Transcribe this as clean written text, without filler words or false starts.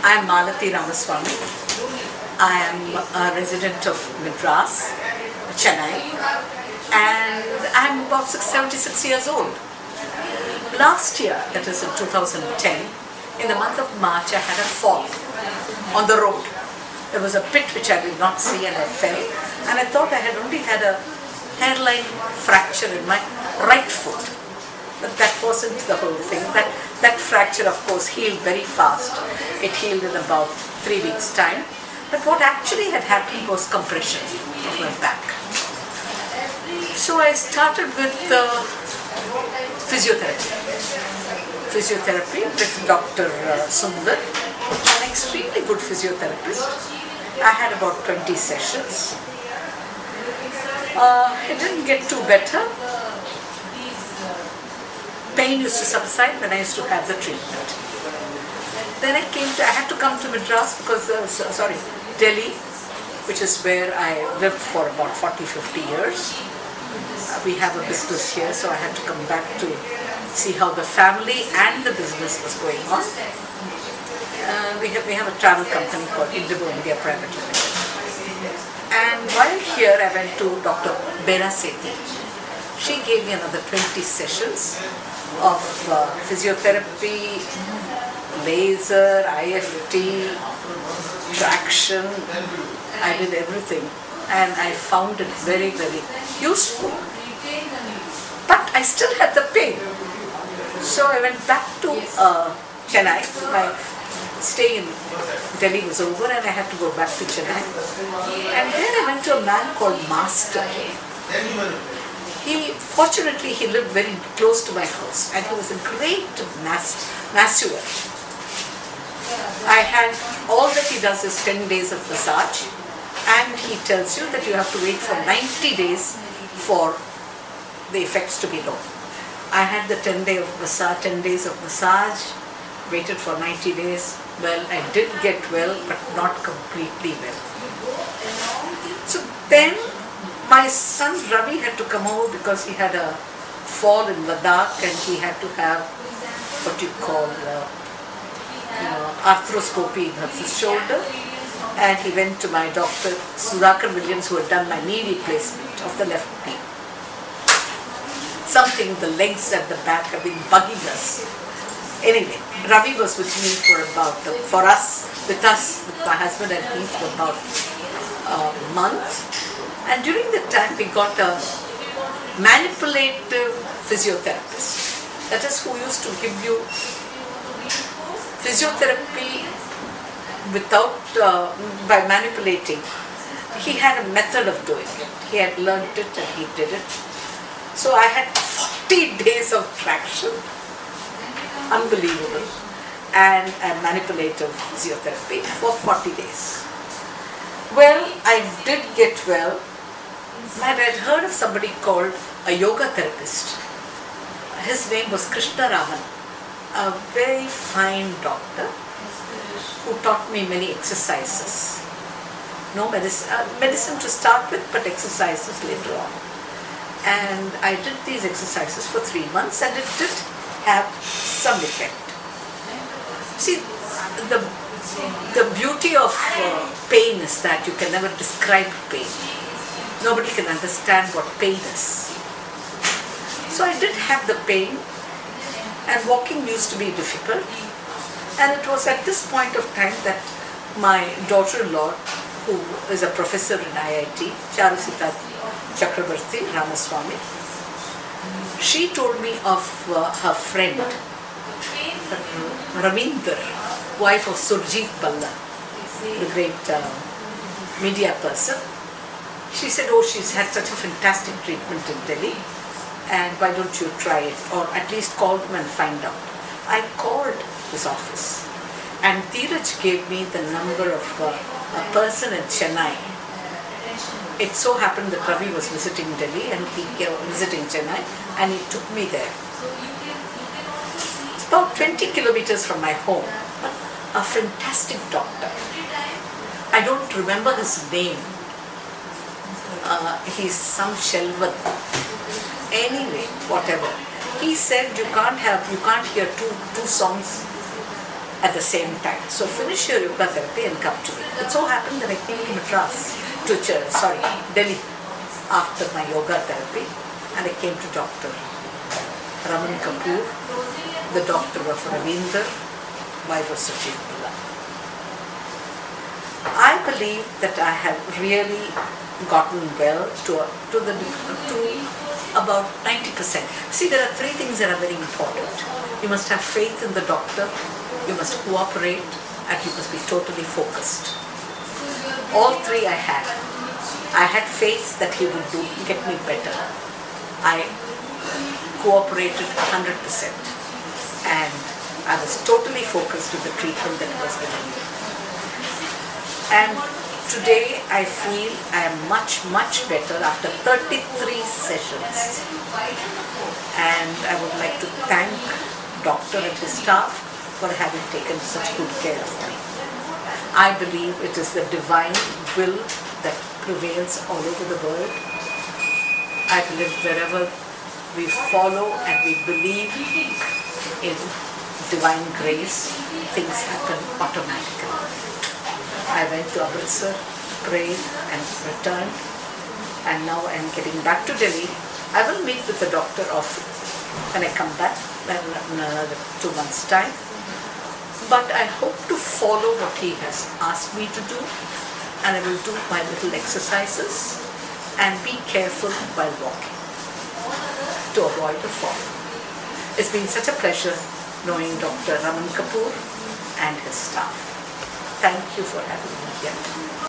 I am Malathi Ramaswamy. I am a resident of Madras, Chennai, and I am about 76 years old. Last year, that is in 2010, in the month of March, I had a fall on the road. There was a pit which I did not see and I fell, and I thought I had only had a hairline fracture in my right foot. But that wasn't the whole thing. That fracture, of course, healed very fast. It healed in about 3 weeks' time. But what actually had happened was compression of my back. So I started with physiotherapy with Dr. Sundar, an extremely good physiotherapist. I had about 20 sessions. It didn't get too better. Pain used to subside when I used to have the treatment. Then I had to come to Madras because, Delhi, which is where I lived for about 40-50 years. We have a business here, so I had to come back to see how the family and the business was going on. We have a travel company called Indigo India Private Limited. And while here, I went to Dr. Raman. She gave me another 20 sessions of physiotherapy, laser, IFT, traction. I did everything, and I found it very, very useful. But I still had the pain. So I went back to Chennai. My stay in Delhi was over and I had to go back to Chennai. And then I went to a man called Master. Fortunately, he lived very close to my house and he was a great masseur. I had, all that he does is 10 days of massage, and he tells you that you have to wait for 90 days for the effects to be known. I had the 10 days of massage, waited for 90 days. Well, I did get well, but not completely well. So then my son Ravi had to come over because he had a fall in Ladakh and he had to have what you call arthroscopy of his shoulder. And he went to my doctor, Sudhakar Williams, who had done my knee replacement of the left knee. Something, the legs at the back have been bugging us. Anyway, Ravi was with me with my husband and me for about a month. And during the time, we got a manipulative physiotherapist. That is, who used to give you physiotherapy by manipulating. He had a method of doing it. He had learnt it and he did it. So I had 40 days of traction. Unbelievable. And a manipulative physiotherapy for 40 days. Well, I did get well. And I had heard of somebody called a yoga therapist. His name was Dr. Raman, a very fine doctor who taught me many exercises. No medicine to start with, but exercises later on. And I did these exercises for 3 months and it did have some effect. See, the beauty of pain is that you can never describe pain. Nobody can understand what pain is. So I did have the pain and walking used to be difficult. And it was at this point of time that my daughter-in-law, who is a professor in IIT, Charusita Chakrabarti Ramaswamy, she told me of her friend, Ravinder, wife of Surjit Balla, the great media person. She said, oh, she's had such a fantastic treatment in Delhi, and why don't you try it, or at least call them and find out. I called his office, and Dheeraj gave me the number of a person in Chennai. It so happened that Ravi was visiting Delhi and he visiting Chennai, and he took me there. It's about 20 kilometers from my home. A fantastic doctor. I don't remember his name. He's some Shelvan. Anyway, whatever. He said you can't hear two songs at the same time. So finish your yoga therapy and come to me. It so happened that I came to Delhi after my yoga therapy, and I came to Dr. Raman Kapoor, the doctor of Ravinder, wife of Sachiv Pilla. I believe that I have really gotten well to about 90%. See, there are three things that are very important. You must have faith in the doctor, you must cooperate, and you must be totally focused. All three I had. I had faith that he would get me better. I cooperated 100%, and I was totally focused on the treatment that was given me. And today I feel I am much better after 33 sessions, and I would like to thank doctor and his staff for having taken such good care of me. I believe it is the divine will that prevails all over the world. I believe wherever we follow and we believe in divine grace, things happen automatically. I went to Amritsar, prayed and returned, and now I am getting back to Delhi. I will meet with the doctor when I come back in another 2 months' time. But I hope to follow what he has asked me to do, and I will do my little exercises and be careful while walking to avoid a fall. It's been such a pleasure knowing Dr. Raman Kapoor and his staff. Thank you for having me here.